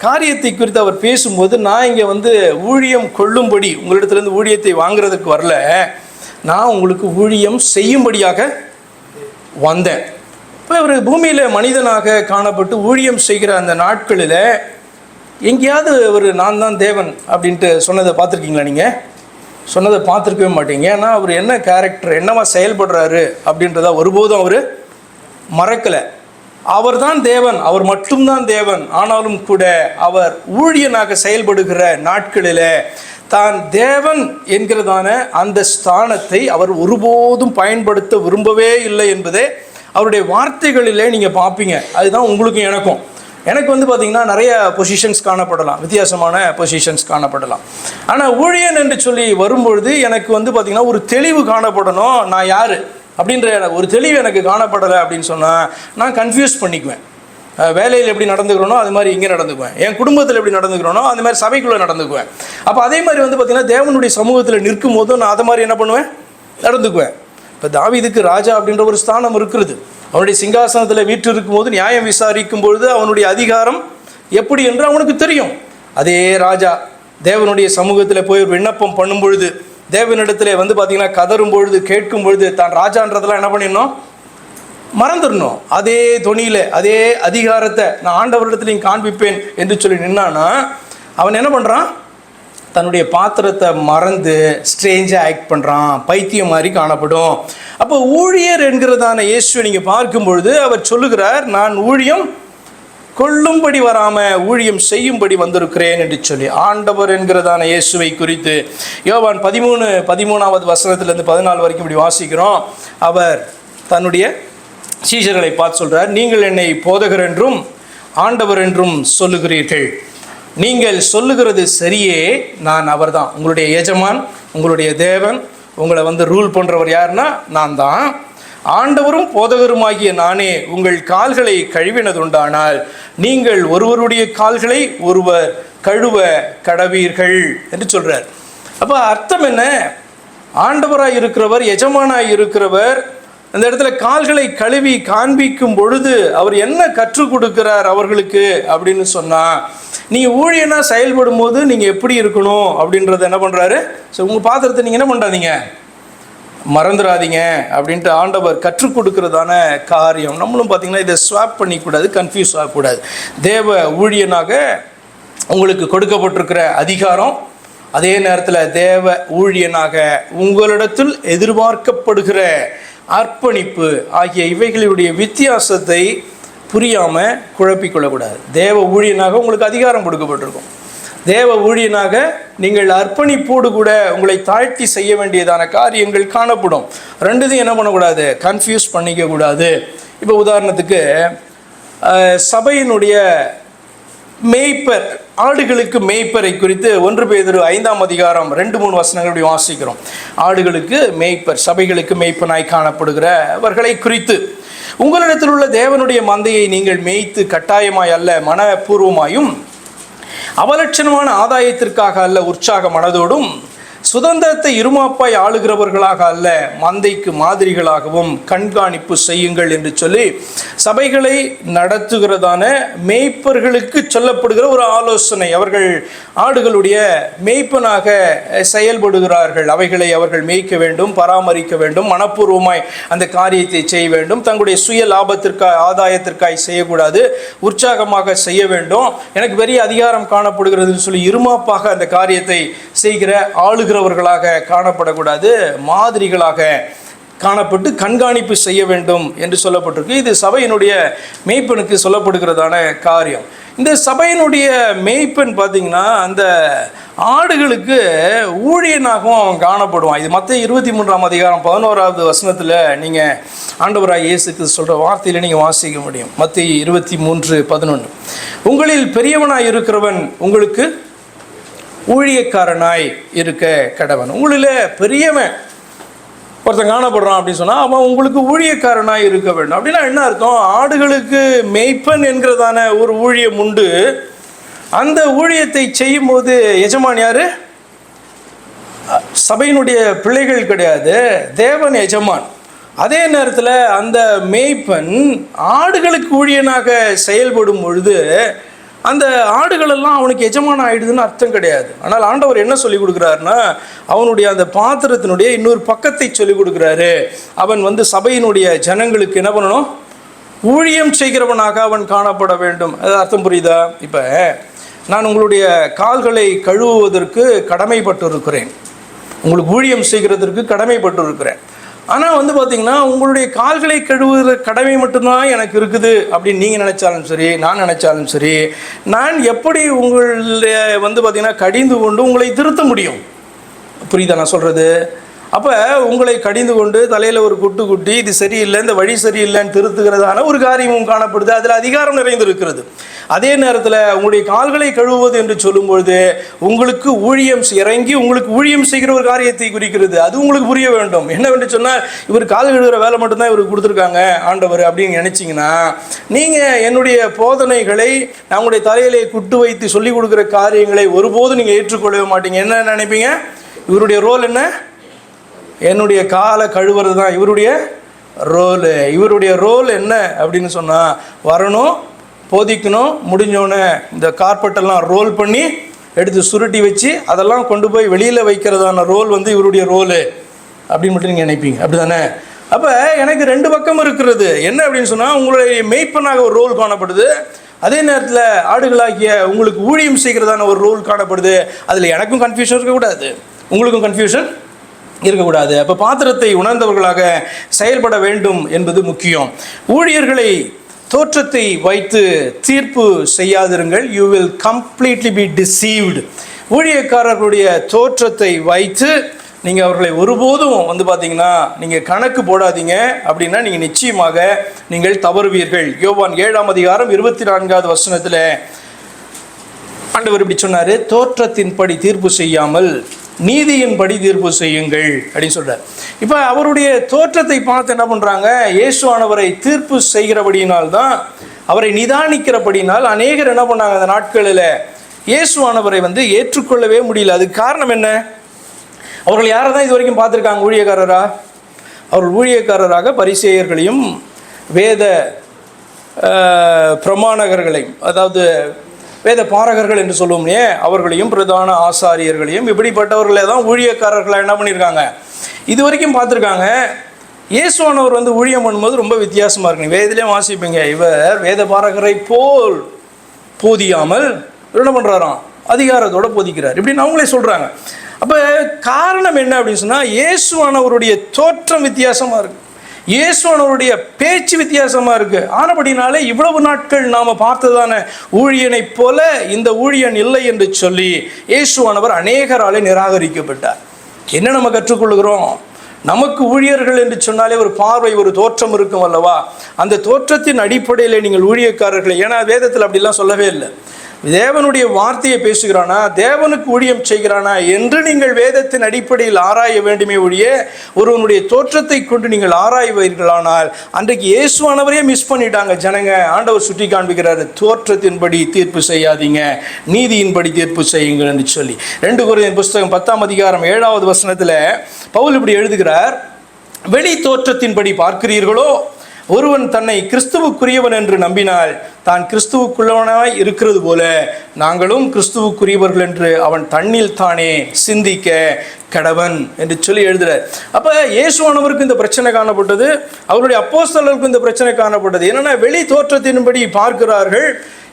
காரியத்தை குறித்து அவர் பேசும்போது, நான் இங்கே வந்து ஊழியம் கொள்ளும்படி உங்களிடத்துலேருந்து ஊழியத்தை வாங்குறதுக்கு வரல, நான் உங்களுக்கு ஊழியம் செய்யும்படியாக வந்தேன். இப்போ இவர் பூமியில் மனிதனாக காணப்பட்டு ஊழியம் செய்கிற அந்த நாட்களில் எங்கேயாவது ஒரு நான் தான் தேவன் அப்படின்ட்டு சொன்னதை பார்த்துருக்கீங்களா? நீங்கள் சொன்னதை பார்த்துருக்கவே மாட்டீங்க. ஏன்னா அவர் என்ன கேரக்டர், என்னவா செயல்படுறாரு அப்படின்றத ஒருபோதும் அவர் மறக்கலை. அவர் தான் தேவன், அவர் மட்டும்தான் தேவன். ஆனாலும் கூட அவர் ஊழியனாக செயல்படுகிற நாட்களில் தான் தேவன் என்கிறதான அந்த ஸ்தானத்தை அவர் ஒருபோதும் பயன்படுத்த விரும்பவே இல்லை என்பதே அவருடைய வார்த்தைகளிலே நீங்கள் பார்ப்பீங்க. அதுதான் உங்களுக்கும் எனக்கும். எனக்கு வந்து பார்த்திங்கன்னா நிறைய பொசிஷன்ஸ் காணப்படலாம், வித்தியாசமான பொசிஷன்ஸ் காணப்படலாம். ஆனால் ஊழியன் என்று சொல்லி வரும்பொழுது எனக்கு வந்து பார்த்திங்கன்னா ஒரு தெளிவு காணப்படணும். நான் யார் அப்படின்ற ஒரு தெளிவு எனக்கு காணப்படலை அப்படின்னு சொன்னால் நான் கன்ஃபியூஸ் பண்ணிக்குவேன். வேலையில் எப்படி நடந்துக்கிறோனோ அது மாதிரி இங்கே நடந்துக்குவேன், என் குடும்பத்தில் எப்படி நடந்துக்கிறோனோ அந்த மாதிரி சபைக்குள்ளே நடந்துக்குவேன். அப்போ அதே மாதிரி வந்து பார்த்திங்கன்னா தேவனுடைய சமூகத்தில் நிற்கும் போதும் நான் அதை மாதிரி என்ன பண்ணுவேன், நடந்துக்குவேன். இப்போ தாவீதுக்கு ராஜா அப்படின்ற ஒரு ஸ்தானம் இருக்கிறது. அவனுடைய சிங்காசனத்தில் வீட்டு இருக்கும்போது நியாயம் விசாரிக்கும் பொழுது அவனுடைய அதிகாரம் எப்படி என்று அவனுக்கு தெரியும். அதே ராஜா தேவனுடைய சமூகத்தில் போய் விண்ணப்பம் பண்ணும் பொழுது, தேவனிடத்தில் வந்து பார்த்திங்கன்னா கதரும் பொழுது, கேட்கும் பொழுது தான் ராஜான்றதெல்லாம் என்ன பண்ணிடணும், மறந்துடணும். அதே தொனியில் அதே அதிகாரத்தை நான் ஆண்டவரிடத்துலையும் காண்பிப்பேன் என்று சொல்லி நின்னான்னா அவன் என்ன பண்ணுறான், தன்னுடைய பாத்திரத்தை மறந்து ஸ்ட்ரேஞ்சாக ஆக்ட் பண்ணுறான், பைத்தியம் மாதிரி காணப்படும். அப்போ ஊழியர் என்கிறதான இயேசுவை நீங்கள் பார்க்கும் பொழுது அவர் சொல்லுகிறார், நான் ஊழியம் கொள்ளும்படி வராமல் ஊழியம் செய்யும்படி வந்திருக்கிறேன் என்று சொல்லி. ஆண்டவர் என்கிறதான இயேசுவை குறித்து யோவான் 13:13 வசனத்திலிருந்து 14 வரைக்கும் இப்படி வாசிக்கிறோம். அவர் தன்னுடைய சீஷர்களை பார்த்து சொல்கிறார், நீங்கள் என்னை போதகர் என்றும் ஆண்டவர் என்றும் சொல்லுகிறீர்கள். நீங்கள் சொல்லுகிறது சரியே, நான் அவர் தான், உங்களுடைய எஜமான், உங்களுடைய தேவன். உங்களை வந்து ரூல் பண்ணுறவர் யாருன்னா நான் தான். ஆண்டவரும் போதகருமாகிய நானே உங்கள் கால்களை கழுவினதுண்டானால் நீங்கள் ஒருவருடைய கால்களை ஒருவர் கழுவ கடவீர்கள் என்று சொல்கிறார். அப்போ அர்த்தம் என்ன, ஆண்டவராக இருக்கிறவர், எஜமானாக இருக்கிறவர் அந்த இடத்துல கால்களை கழுவி காண்பிக்கும் பொழுது அவர் என்ன கற்றுக் கொடுக்கிறார் அவர்களுக்கு அப்படின்னு சொன்னால், நீங்கள் ஊழியனாக செயல்படும் போது நீங்கள் எப்படி இருக்கணும் அப்படின்றத என்ன பண்ணுறாரு. ஸோ உங்கள் பாத்திரத்தை நீங்கள் என்ன பண்ணுறாதீங்க, மறந்துடாதீங்க அப்படின்ட்டு ஆண்டவர் கற்றுக் கொடுக்கிறதான காரியம். நம்மளும் பார்த்திங்கன்னா இதை ஸ்வாப் பண்ணிக்கூடாது, கன்ஃபியூஸ் ஆகக்கூடாது. தேவ ஊழியனாக உங்களுக்கு கொடுக்கப்பட்டிருக்கிற அதிகாரம், அதே நேரத்தில் தேவ ஊழியனாக உங்களிடத்தில் எதிர்பார்க்கப்படுகிற அர்ப்பணிப்பு ஆகிய இவைகளுடைய வித்தியாசத்தை புரியாமல் குழப்பிக்கொள்ளக்கூடாது. தேவ ஊழியனாக உங்களுக்கு அதிகாரம் கொடுக்கப்பட்டிருக்கும். தேவ ஊழியனாக நீங்கள் அர்ப்பணிப்போடு கூட உங்களை தாழ்த்தி செய்ய வேண்டியதான காரியங்கள் காணப்படும். ரெண்டுத்தையும் என்ன பண்ணக்கூடாது, கன்ஃபியூஸ் பண்ணிக்கக்கூடாது. இப்போ உதாரணத்துக்கு சபையினுடைய மேய்ப்பர், ஆடுகளுக்கு மேய்ப்பரை குறித்து 1 பேதுரு 5:2 வசனங்கள் வாசிக்கிறோம். ஆடுகளுக்கு மேய்ப்பர், சபைகளுக்கு மேய்ப்பனாய் காணப்படுகிறவர்களை குறித்து, உங்களிடத்தில் உள்ள தேவனுடைய மந்தையை நீங்கள் மேய்த்து கட்டாயமாய் அல்ல மனப்பூர்வமாயும் அவலட்சணமான ஆதாயத்திற்காக அல்ல உற்சாக மனதோடும் சுதந்திரத்தை இருமாப்பாய் ஆளுகிறவர்களாக அல்ல, மந்தைக்கு மாதிரிகளாகவும் கண்காணிப்பு செய்யுங்கள் என்று சொல்லி சபைகளை நடத்துகிறதான மேய்ப்பர்களுக்கு சொல்லப்படுகிற ஒரு ஆலோசனை. அவர்கள் ஆடுகளுடைய மேய்ப்பனாக செயல்படுகிறார்கள். அவைகளை அவர்கள் மேய்க்க வேண்டும், பராமரிக்க வேண்டும், மனப்பூர்வமாய் அந்த காரியத்தை செய்ய வேண்டும். தங்களுடைய சுய லாபத்திற்காக, ஆதாயத்திற்காக செய்யக்கூடாது, உற்சாகமாக செய்ய வேண்டும். எனக்கு பெரிய அதிகாரம் காணப்படுகிறதுன்னு சொல்லி இருமாப்பாக அந்த காரியத்தை செய்கிற ஆளுகிறவர்களாக காணப்படக்கூடாது, மாதிரிகளாக காணப்பட்டு கண்காணிப்பு செய்ய வேண்டும் என்று சொல்லப்பட்டிருக்கு. இது சபையினுடைய மேய்ப்பனுக்கு சொல்லப்படுகிறதான காரியம். இந்த சபையினுடைய மேய்ப்பன் பார்த்தீங்கன்னா அந்த ஆடுகளுக்கு ஊழியனாகவும் அவன் காணப்படுவான். இது மத்தேயு 23:11 நீங்கள் ஆண்டவராய் இயேசு கிறிஸ்து சொல்கிற வார்த்தையில் நீங்கள் வாசிக்க முடியும். மத்தேயு 23:11, உங்களில் பெரியவனாய் இருக்கிறவன் உங்களுக்கு ஊழியக்காரனாய் இருக்க கடவன். உங்களில் பெரியவன் ஒருத்தன் காணப்படுறான் அப்படின்னு சொன்னால் அவன் உங்களுக்கு ஊழியக்காரனாக இருக்க வேண்டும். அப்படின்னா என்ன அர்த்தம்? ஆடுகளுக்கு மேய்ப்பன் என்கிறதான ஒரு ஊழியம் உண்டு. அந்த ஊழியத்தை செய்யும் போது எஜமான் யாரு? சபையினுடைய பிள்ளைகள் கிடையாது, தேவன் எஜமான். அதே நேரத்தில் அந்த மேய்ப்பன் ஆடுகளுக்கு ஊழியனாக செயல்படும் பொழுது அந்த ஆடுகளெல்லாம் அவனுக்கு எஜமானம் ஆயிடுதுன்னு அர்த்தம் கிடையாது. ஆனால் ஆண்டவர் என்ன சொல்லி கொடுக்குறாருன்னா, அவனுடைய அந்த பாத்திரத்தினுடைய இன்னொரு பக்கத்தை சொல்லி கொடுக்குறாரு. அவன் சபையினுடைய ஜனங்களுக்கு என்ன பண்ணணும்? ஊழியம் செய்கிறவனாக அவன் காணப்பட வேண்டும். அது அர்த்தம் புரியுதா? இப்போ நான் உங்களுடைய கால்களை கழுவுவதற்கு கடமைப்பட்டு இருக்கிறேன், உங்களுக்கு ஊழியம் செய்கிறதற்கு கடமைப்பட்டு இருக்கிறேன். ஆனால் பார்த்தீங்கன்னா உங்களுடைய கால்களை கழுவுகிற கடமை மட்டும்தான் எனக்கு இருக்குது அப்படின்னு நீங்கள் நினச்சாலும் சரி, நான் நினச்சாலும் சரி, நான் எப்படி உங்களுடைய பார்த்தீங்கன்னா கடிந்து கொண்டு உங்களை திருத்த முடியும்? புரியுதா நான் சொல்கிறது? அப்போ உங்களை கடிந்து கொண்டு தலையில் ஒரு குட்டு குட்டி இது சரியில்லை, இந்த வழி சரியில்லைன்னு திருத்துகிறதான ஒரு காரியமும் காணப்படுது. அதில் அதிகாரம் நிறைந்து இருக்கிறது. அதே நேரத்தில் உங்களுடைய கால்களை கழுவுவது என்று சொல்லும்பொழுது உங்களுக்கு ஊழியம் இறங்கி உங்களுக்கு ஊழியம் செய்கிற ஒரு காரியத்தை குறிக்கிறது. அது உங்களுக்கு புரிய வேண்டும். என்னவென்று சொன்னால், இவர் கால் கழுவுகிற வேலை மட்டும்தான் இவருக்கு கொடுத்துருக்காங்க ஆண்டவர் அப்படின்னு நினச்சிங்கன்னா, நீங்கள் என்னுடைய போதனைகளை நான் உங்களுடைய தலையிலே குட்டு வைத்து சொல்லிக் கொடுக்குற காரியங்களை ஒருபோதும் நீங்கள் ஏற்றுக்கொள்ளவே மாட்டீங்க. என்ன நினைப்பீங்க? இவருடைய ரோல் என்ன? என்னுடைய காலை கழுவுறது தான் இவருடைய ரோலு. இவருடைய ரோல் என்ன அப்படின்னு சொன்னால், வரணும், போதிக்கணும், முடிஞ்சோடனே இந்த கார்பெட்டெல்லாம் ரோல் பண்ணி எடுத்து சுருட்டி வச்சு அதெல்லாம் கொண்டு போய் வெளியில் வைக்கிறதான ரோல் இவருடைய ரோலு அப்படின்னு மட்டும் நீங்கள் நினைப்பீங்க. அப்படி தானே? அப்போ எனக்கு ரெண்டு பக்கம் இருக்கிறது. என்ன அப்படின்னு சொன்னால், உங்களுடைய மேய்ப்பனாக ஒரு ரோல் காணப்படுது, அதே நேரத்தில் ஆடுகளாகிய உங்களுக்கு ஊழியம் செய்கிறதான ஒரு ரோல் காணப்படுது. அதில் எனக்கும் கன்ஃபியூஷன் இருக்கக்கூடாது, உங்களுக்கும் கன்ஃபியூஷன் இருக்கக்கூடாது. அப்போ பாத்திரத்தை உணர்ந்தவர்களாக செயல்பட வேண்டும் என்பது முக்கியம். ஊழியர்களை தோற்றத்தை வைத்து தீர்ப்பு செய்யாதிருங்கள். You will completely be deceived. ஊழியக்காரர்களுடைய தோற்றத்தை வைத்து நீங்கள் அவர்களை ஒருபோதும் பார்த்தீங்கன்னா நீங்கள் கணக்கு போடாதீங்க. அப்படின்னா நீங்கள் நிச்சயமாக நீங்கள் தவறுவீர்கள். யோவான் 7:24 ஆண்டவர் இப்படி சொன்னார், தோற்றத்தின்படி தீர்ப்பு செய்யாமல் நீதியின்படி தீர்ப்பு செய்யுங்கள் அப்படின்னு சொல்கிறார். இப்போ அவருடைய தோற்றத்தை பார்த்து என்ன பண்ணுறாங்க? இயேசுவானவரை தீர்ப்பு செய்கிறபடியினால்தான், அவரை நிதானிக்கிறபடினால் அநேகர் என்ன பண்ணாங்க அந்த நாட்களில்? இயேசுவானவரை ஏற்றுக்கொள்ளவே முடியல. அதுக்கு காரணம் என்ன? அவர்கள் யாரை தான் இது வரைக்கும் பார்த்துருக்காங்க ஊழியக்காரரா? அவர்கள் ஊழியக்காரராக பரிசேயர்களையும் வேத பிரமாணகர்களையும், அதாவது வேத பாரகர்கள் என்று சொல்லுவோம்னே, அவர்களையும் பிரதான ஆசாரியர்களையும் இப்படிப்பட்டவர்களே தான் ஊழியக்காரர்களை என்ன பண்ணியிருக்காங்க இது வரைக்கும் பார்த்துருக்காங்க. இயேசுவானவர் ஊழியம் பண்ணும்போது ரொம்ப வித்தியாசமாக இருக்கு. வேதத்திலே வாசிப்பீங்க, இவர் வேத பாரகரை போல் போதியாமல் என்ன பண்ணுறாராம்? அதிகாரத்தோடு போதிக்கிறார் இப்படின்னு அவங்களே சொல்கிறாங்க. அப்போ காரணம் என்ன அப்படின்னு சொன்னால், இயேசுவானவருடைய தோற்றம் வித்தியாசமாக இருக்குது, இயேசுவானவருடைய பேச்சு வித்தியாசமாக இருக்குது. ஆனபடினாலே இவ்வளவு நாட்கள் நாம் பார்த்ததான ஊழியனை போல இந்த ஊழியன் இல்லை என்று சொல்லி இயேசுவானவர் அநேகராலே நிராகரிக்கப்பட்டார். என்ன நம்ம கற்றுக்கொள்கிறோம்? நமக்கு ஊழியர்கள் என்று சொன்னாலே ஒரு பார்வை, ஒரு தோற்றம் இருக்கும் அல்லவா? அந்த தோற்றத்தின் அடிப்படையில் நீங்கள் ஊழியக்காரர்களை, ஏன்னா வேதத்தில் அப்படிலாம் சொல்லவே இல்லை. தேவனுடைய வார்த்தையை பேசுகிறானா, தேவனுக்கு ஊழியம் செய்கிறானா என்று நீங்கள் வேதத்தின் அடிப்படையில் ஆராய வேண்டுமே ஒழிய ஒருவனுடைய தோற்றத்தை கொண்டு நீங்கள் ஆராய்வீர்களானால் அன்றைக்கு இயேசுவானவரே மிஸ் பண்ணிட்டாங்க ஜனங்க. ஆண்டவர் சுட்டி காண்பிக்கிறாரு, தோற்றத்தின்படி தீர்ப்பு செய்யாதீங்க, நீதியின்படி தீர்ப்பு செய்யுங்கள் என்று சொல்லி. 2 கொரிந்தியர் புஸ்தகம் 10ஆம் அதிகாரம் 7வது வசனத்தில் பவுல் இப்படி எழுதுகிறார், வெளி தோற்றத்தின்படி பார்க்கிறீர்களோ, ஒருவன் தன்னை கிறிஸ்துவுக்குரியவன் என்று நம்பினால் தான் கிறிஸ்துவுக்குள்ளவனாய் இருக்கிறது போல நாங்களும் கிறிஸ்துவுக்குரியவர்கள் என்று அவன் தன்னில் தானே சிந்திக்க கடவன் என்று சொல்லி எழுதுறார். அப்போ இயேசுவானவருக்கு இந்த பிரச்சனை காணப்பட்டது, அவருடைய அப்போஸ்தலருக்கு இந்த பிரச்சனை காணப்பட்டது. என்னன்னா, வெளி தோற்றத்தின்படி பார்க்கிறார்கள்.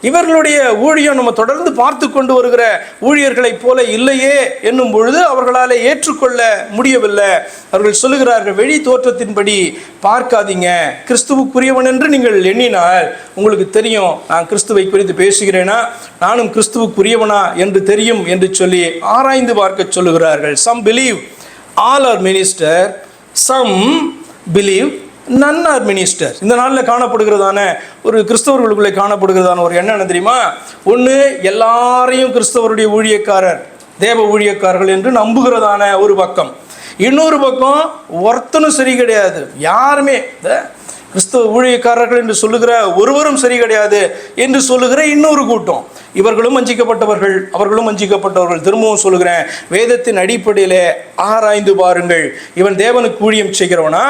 இவர்களுடைய ஊழியம் நம்ம தொடர்ந்து பார்த்து கொண்டு வருகிற ஊழியர்களைப் போல இல்லையே என்னும் பொழுது அவர்களால் ஏற்றுக்கொள்ள முடியவில்லை. அவர்கள் சொல்லுகிறார்கள், வெளி தோற்றத்தின்படி பார்க்காதீங்க, கிறிஸ்துவுக்குரியவன் என்று நீங்கள் எண்ணினால் உங்களுக்கு தெரியும் நான் கிறிஸ்துவை குறித்து பேசுகிறேனா, நானும் கிறிஸ்துவுக்குரியவனா என்று தெரியும் என்று சொல்லி ஆராய்ந்து பார்க்க சொல்லுகிறார்கள். Some believe all are minister, some believe none are minister. இந்த நாளில் காணப்படுகிறதான ஒரு கிறிஸ்தவர்களுக்குள்ளே காணப்படுகிறதான ஒரு எண்ணம் என்ன தெரியுமா? ஒன்று, எல்லாரையும் கிறிஸ்தவருடைய ஊழியக்காரர், தேவ ஊழியக்காரர்கள் என்று நம்புகிறதான ஒரு பக்கம். இன்னொரு பக்கம், ஒருத்தனும் சரி கிடையாது, யாருமே கிறிஸ்தவ ஊழியக்காரர்கள் என்று சொல்லுகிற ஒருவரும் சரி கிடையாது என்று சொல்லுகிற இன்னொரு கூட்டம். இவர்களும் வஞ்சிக்கப்பட்டவர்கள், அவர்களும் வஞ்சிக்கப்பட்டவர்கள். திரும்பவும் சொல்லுகிறேன், வேதத்தின் அடிப்படையில் ஆராய்ந்து பாருங்கள். இவன் தேவனுக்கு ஊழியம் செய்கிறவனா,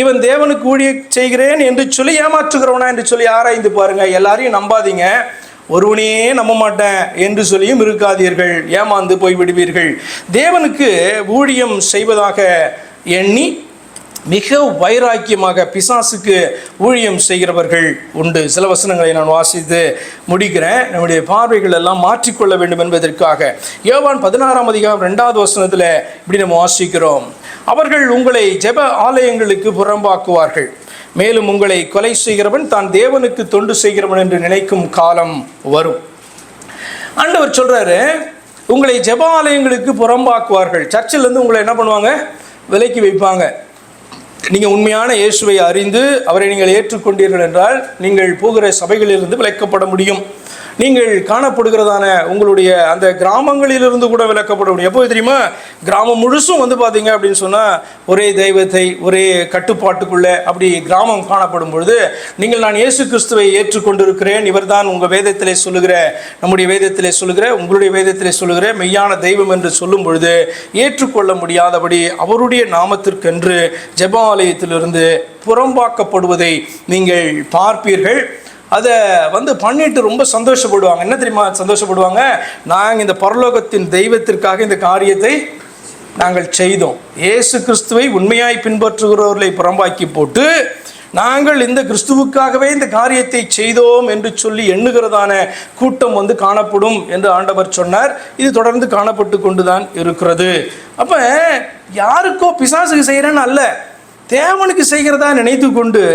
இவன் தேவனுக்கு ஊழியம் செய்கிறேன் என்று சொல்லி ஏமாற்றுகிறவனா என்று சொல்லி ஆராய்ந்து பாருங்க. எல்லாரையும் நம்பாதீங்க, ஒருவனையே நம்ப மாட்டேன் என்று சொல்லியும் இருக்காதீர்கள், ஏமாந்து போய் விடுவீர்கள். தேவனுக்கு ஊழியம் செய்வதாக எண்ணி மிக வைராக்கியமாக பிசாசுக்கு ஊழியம் செய்கிறவர்கள் உண்டு. சில வசனங்களை நான் வாசித்து முடிக்கிறேன், நம்முடைய பார்வைகள் எல்லாம் மாற்றிக்கொள்ள வேண்டும் என்பதற்காக. யோவான் 16ஆம் அதிகாரம் 2வது வசனத்தில் இப்படி நம்ம வாசிக்கிறோம், அவர்கள் உங்களை ஜெப ஆலயங்களுக்கு புறம்பாக்குவார்கள், மேலும் உங்களை கொலை செய்கிறவன் தான் தேவனுக்கு தொண்டு செய்கிறவன் என்று நினைக்கும் காலம் வரும். ஆண்டவர் சொல்றாரு, உங்களை ஜெப ஆலயங்களுக்கு புறம்பாக்குவார்கள். சர்ச்சில் இருந்து உங்களை என்ன பண்ணுவாங்க? விலைக்கு வைப்பாங்க. நீங்கள் உண்மையான இயேசுவை அறிந்து அவரை நீங்கள் ஏற்றுக்கொண்டீர்கள் என்றால் நீங்கள் போகிற சபைகளிலிருந்து விலக்கப்பட முடியும். நீங்கள் காணப்படுகிறதான உங்களுடைய அந்த கிராமங்களிலிருந்து கூட விலக்கப்பட முடியும். எப்போ தெரியுமா? கிராமம் முழுசும் பார்த்தீங்க அப்படின்னு சொன்னால் ஒரே தெய்வத்தை ஒரே கட்டுப்பாட்டுக்குள்ளே அப்படி கிராமம் காணப்படும் பொழுது நீங்கள் நான் இயேசு கிறிஸ்துவை ஏற்றுக்கொண்டிருக்கிறேன், இவர் தான் உங்கள் வேதத்திலே சொல்லுகிற, நம்முடைய வேதத்திலே சொல்லுகிற, உங்களுடைய வேதத்திலே சொல்லுகிற மெய்யான தெய்வம் என்று சொல்லும் பொழுது ஏற்றுக்கொள்ள முடியாதபடி அவருடைய நாமத்திற்கென்று ஜெபாலயத்திலிருந்து புறம்பாக்கப்படுவதை நீங்கள் பார்ப்பீர்கள். அதை பண்ணிட்டு ரொம்ப சந்தோஷப்படுவாங்க. என்ன தெரியுமா சந்தோஷப்படுவாங்க? நாங்கள் இந்த பரலோகத்தின் தெய்வத்திற்காக இந்த காரியத்தை நாங்கள் செய்தோம். இயேசு கிறிஸ்துவை உண்மையாய் பின்பற்றுகிறவர்களை புறம்பாக்கி போட்டு நாங்கள் இந்த கிறிஸ்துவுக்காகவே இந்த காரியத்தை செய்தோம் என்று சொல்லி எண்ணுகிறதான கூட்டம் காணப்படும் என்று ஆண்டவர் சொன்னார். இது தொடர்ந்து காணப்பட்டு கொண்டுதான் இருக்கிறது. அப்போ யாருக்கோ பிசாசுக்கு செய்கிறேன்னு அல்ல, தேவனுக்கு செய்கிறதா நினைத்து கொண்டு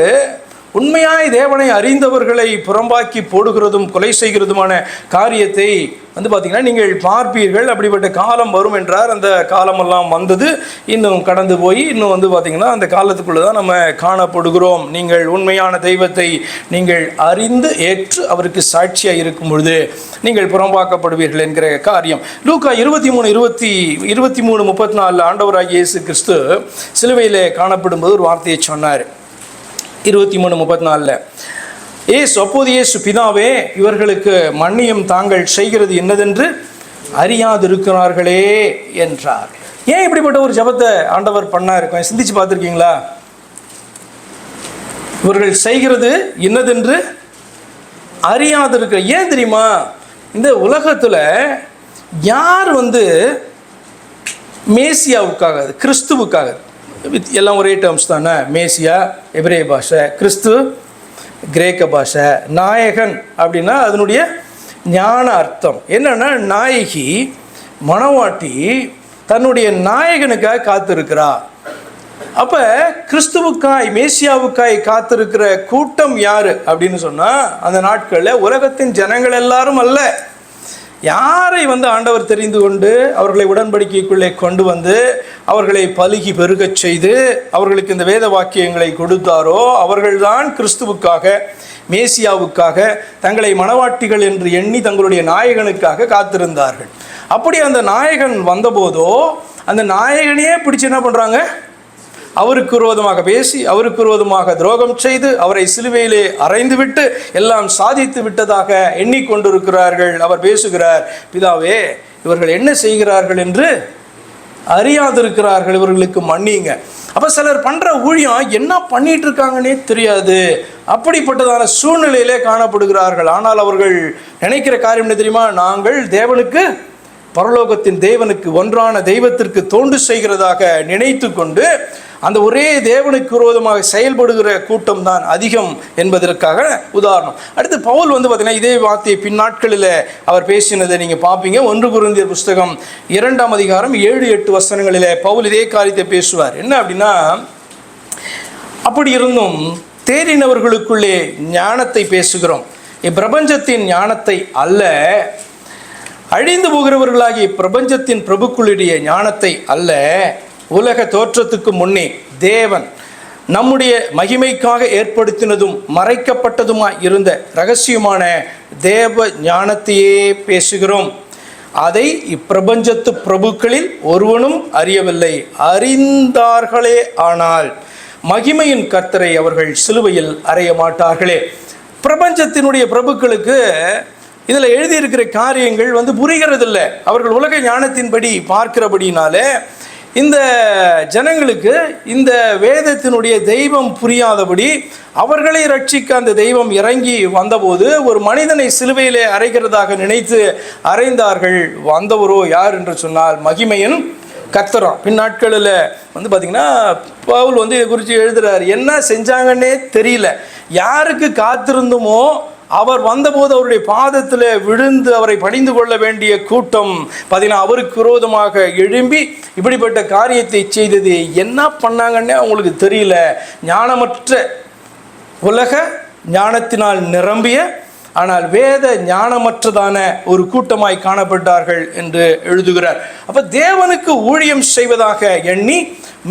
உண்மையாய் தேவனை அறிந்தவர்களை புறம்பாக்கி போடுகிறதும் கொலை செய்கிறதுமான காரியத்தை பார்த்தீங்கன்னா நீங்கள் பார்ப்பீர்கள். அப்படிப்பட்ட காலம் வரும் என்றார். அந்த காலமெல்லாம் வந்தது, இன்னும் கடந்து போய் இன்னும் பார்த்தீங்கன்னா அந்த காலத்துக்குள்ளே தான் நம்ம காணப்படுகிறோம். நீங்கள் உண்மையான தெய்வத்தை நீங்கள் அறிந்து ஏற்று அவருக்கு சாட்சியாக இருக்கும் பொழுது நீங்கள் புறம்பாக்கப்படுவீர்கள் என்கிற காரியம். லூக்கா 23:34 ஆண்டவராகிய இயேசு கிறிஸ்து சிலுவையில் காணப்படும் போது ஒரு வார்த்தையை சொன்னார். 23:34 அப்போது இயேசு, பிதாவே, இவர்களுக்கு மன்னியும், தாங்கள் செய்கிறது என்னதென்று அறியாதிருக்கிறார்களே என்றார். ஏன் இப்படிப்பட்ட ஒரு ஜெபத்தை ஆண்டவர் பண்ணார்? சிந்திச்சு பார்த்துருக்கீங்களா? இவர்கள் செய்கிறது என்னதென்று அறியாதிருக்கிற. ஏன் தெரியுமா? இந்த உலகத்தில் யார் மேசியாவுக்காக, கிறிஸ்துவுக்காக, எல்லாம் ஒரே டேர்ம்ஸ் தானே, மேசியா எபிரேய பாஷை, கிறிஸ்து கிரேக்க பாஷை, நாயகன் அப்படின்னா அதனுடைய ஞான அர்த்தம் என்னன்னா, நாயகி மணவாட்டி தன்னுடைய நாயகனுக்காக காத்திருக்கிறா. அப்போ கிறிஸ்துவுக்காய் மேசியாவுக்காய் காத்திருக்கிற கூட்டம் யார் அப்படின்னு சொன்னால், அந்த நாட்களில் உலகத்தின் ஜனங்கள் எல்லாரும் அல்ல. யாரை ஆண்டவர் தெரிந்து கொண்டு அவர்களை உடன்படிக்கைக்குள்ளே கொண்டு அவர்களை பலுகி பெருகச் செய்து அவர்களுக்கு இந்த வேத வாக்கியங்களை கொடுத்தாரோ அவர்கள்தான் கிறிஸ்துவுக்காக மேசியாவுக்காக, தங்களை மணவாட்டிகள் என்று எண்ணி தங்களுடைய நாயகனுக்காக காத்திருந்தார்கள். அப்படி அந்த நாயகன் வந்தபோதோ அந்த நாயகனையே பிடிச்சு என்ன பண்ணுறாங்க? அவருக்கு விரோதமாக பேசி, அவருக்கு விரோதமாக துரோகம் செய்து, அவரை சிலுவையிலே அறைந்து விட்டு எல்லாம் சாதித்து விட்டதாக எண்ணிக்கொண்டிருக்கிறார்கள். அவர் பேசுகிறார், பிதாவே, இவர்கள் என்ன செய்கிறார்கள் என்று அறியாதிருக்கிறார்கள், இவர்களுக்கு மன்னிங்க. அப்போ சிலர் பண்ணுற ஊழியம் என்ன பண்ணிட்டு இருக்காங்கன்னே தெரியாது, அப்படிப்பட்டதான சூழ்நிலையிலே காணப்படுகிறார்கள். ஆனால் அவர்கள் நினைக்கிற காரியம் என்ன தெரியுமா? நாங்கள் தேவனுக்கு, பரலோகத்தின் தேவனுக்கு, ஒன்றான தெய்வத்திற்கு தொண்டு செய்கிறதாக நினைத்து கொண்டு அந்த ஒரே தேவனுக்கு விரோதமாக செயல்படுகிற கூட்டம் தான் அதிகம் என்பதற்காக உதாரணம். அடுத்து பவுல் பார்த்தீங்கன்னா இதே வார்த்தையை பின்னாட்களில் அவர் பேசினதை நீங்கள் பார்ப்பீங்க. 1 கொரிந்தியர் புஸ்தகம் 2ஆம் அதிகாரம் 7-8 வசனங்களில் பவுல் இதே காரியத்தை பேசுவார். என்ன அப்படின்னா, அப்படி இருந்தும் தேறினவர்களுக்குள்ளே ஞானத்தை பேசுகிறோம், இப்பிரபஞ்சத்தின் ஞானத்தை அல்ல, அழிந்து போகிறவர்களாகிய பிரபஞ்சத்தின் பிரபுக்களுடைய ஞானத்தை அல்ல, உலக தோற்றத்துக்கு முன்னே தேவன் நம்முடைய மகிமைக்காக ஏற்படுத்தினதும் மறைக்கப்பட்டதுமாய் இருந்த இரகசியமான தேவ ஞானத்தையே பேசுகிறோம். அதை இப்பிரபஞ்சத்து பிரபுக்களில் ஒருவனும் அறியவில்லை, அறிந்தார்களே ஆனால் மகிமையின் கர்த்தரை அவர்கள் சிலுவையில் அறைய மாட்டார்களே. பிரபஞ்சத்தினுடைய பிரபுக்களுக்கு இதில் எழுதியிருக்கிற காரியங்கள் புரிகிறதில்லை. அவர்கள் உலக ஞானத்தின்படி பார்க்கிறபடினாலே இந்த ஜனங்களுக்கு இந்த வேதத்தினுடைய தெய்வம் புரியாதபடி அவர்களை ரட்சிக்க அந்த தெய்வம் இறங்கி வந்தபோது ஒரு மனிதனை சிலுவையிலே அறைகிறதாக நினைத்து அறைந்தார்கள். வந்தவரோ யார் என்று சொன்னால் மகிமையின் கர்த்தராம். பின்னாட்களில் பார்த்திங்கன்னா பவுல் இதை குறித்து எழுதுகிறார். என்ன செஞ்சாங்கன்னே தெரியல, யாருக்கு காத்திருந்தோமோ அவர் வந்தபோது அவருடைய பாதத்தில் விழுந்து அவரை பணிந்து கொள்ள வேண்டிய கூட்டம் பார்த்தீங்கன்னா அவருக்கு விரோதமாக எழும்பி இப்படிப்பட்ட காரியத்தை செய்தது. என்ன பண்ணாங்கன்னே அவங்களுக்கு தெரியல. ஞானமற்ற, உலக ஞானத்தினால் நிரம்பிய ஆனால் வேத ஞானமற்றதான ஒரு கூட்டமாய் காணப்பட்டார்கள் என்று எழுதுகிறார். அப்போ தேவனுக்கு ஊழியம் செய்வதாக எண்ணி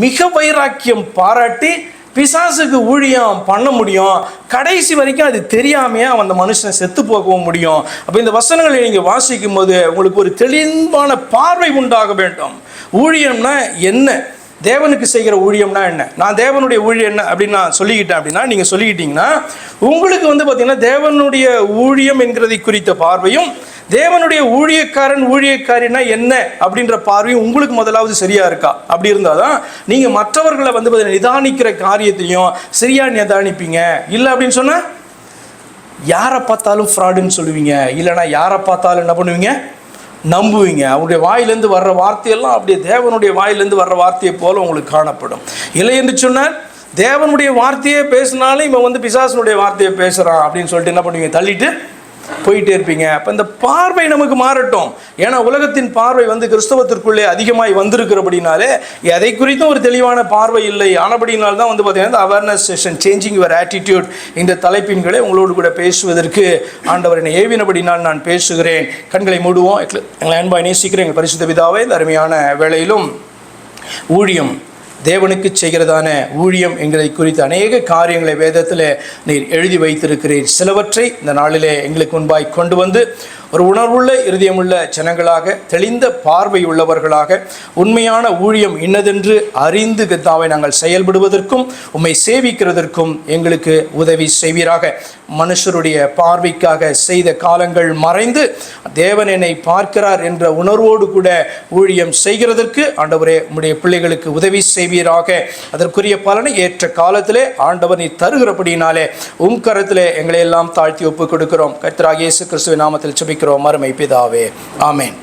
மிக வைராக்கியம் பாராட்டி பிசாசுக்கு ஊழியம் பண்ண முடியும். கடைசி வரைக்கும் அது தெரியாமையே அந்த மனுஷனை செத்து போகவும் முடியும். அப்போ இந்த வசனங்களை நீங்கள் வாசிக்கும் போது உங்களுக்கு ஒரு தெளிவான பார்வை உண்டாக வேண்டும். ஊழியம்னா என்ன, தேவனுக்கு செய்கிற ஊழியம்னா என்ன, நான் தேவனுடைய ஊழியம் என்ன அப்படின்னு நான் சொல்லிக்கிட்டேன் அப்படின்னா, நீங்கள் சொல்லிக்கிட்டீங்கன்னா உங்களுக்கு பார்த்தீங்கன்னா தேவனுடைய ஊழியம் என்கிறதை குறித்த பார்வையும், தேவனுடைய ஊழியக்காரினா என்ன அப்படின்ற பார்வையும் உங்களுக்கு முதலாவது சரியா இருக்கா? அப்படி இருந்தால் தான் நீங்கள் மற்றவர்களை நிதானிக்கிற காரியத்தையும் சரியா நிதானிப்பீங்க. இல்லை அப்படின்னு சொன்னால் யாரை பார்த்தாலும் ஃப்ராடுன்னு சொல்லுவீங்க, இல்லைனா யாரை பார்த்தாலும் என்ன பண்ணுவீங்க, நம்புவீங்க. அவங்களுடைய வாயிலேருந்து வர்ற வார்த்தையெல்லாம் அப்படியே தேவனுடைய வாயிலேருந்து வர்ற வார்த்தையை போல உங்களுக்கு காணப்படும். இல்லை என்று சொன்னால் தேவனுடைய வார்த்தையே பேசினாலும் இவன் பிசாசனுடைய வார்த்தையை பேசுகிறான் அப்படின்னு சொல்லிட்டு என்ன பண்ணுவீங்க, தள்ளிட்டு போயிட்டே இருப்பீங்க. அப்போ இந்த பார்வை நமக்கு மாறட்டும். ஏன்னா உலகத்தின் பார்வை கிறிஸ்தவத்திற்குள்ளே அதிகமாய் வந்திருக்கிறபடினாலே எதை குறித்தும் ஒரு தெளிவான பார்வை இல்லை. ஆனபடினால்தான் பார்த்தீங்கன்னா awareness session changing your attitude இந்த தலைப்பின்களை உங்களோடு கூட பேசுவதற்கு ஆண்டவர் என்னை ஏவினபடினால் நான் பேசுகிறேன். கண்களை மூடுவோம். எங்களை அன்பாய் நேசிக்கிறேன் எங்கள் பரிசுத்த பிதாவே, இந்த அருமையான வேளையிலும் ஊழியம், தேவனுக்கு செய்கிறதான ஊழியம் எங்களை குறித்து அநேக காரியங்களை வேதத்தில் நீர் எழுதி வைத்திருக்கிறீர். சிலவற்றை இந்த நாளிலே எங்களுக்கு முன்பாய் கொண்டு வந்து ஒரு உணர்வுள்ள இருதயமுள்ள ஜனங்களாக, தெளிந்த பார்வை உள்ளவர்களாக, உண்மையான ஊழியம் இன்னதென்று அறிந்து கர்த்தாவே நாங்கள் செயல்படுவதற்கும் உம்மை சேவிக்கிறதற்கும் எங்களுக்கு உதவி செய்வீராக. மனுஷருடைய பார்வைக்காக செய்த காலங்கள் மறைந்து தேவன் என்னை பார்க்கிறார் என்ற உணர்வோடு கூட ஊழியம் செய்கிறதற்கு ஆண்டவரே உம்முடைய பிள்ளைகளுக்கு உதவி செய்வீராக. அதற்குரிய பலனை ஏற்ற காலத்திலே ஆண்டவர் நீ தருகிறபடினாலே உம் கரத்திலே எங்களை எல்லாம் தாழ்த்தி ஒப்புக் கொடுக்கிறோம். கர்த்தராகிய இயேசு கிறிஸ்துவின் நாமத்தில் ஜெபிக்கிறோம் அருமை பிதாவே, ஆமென்.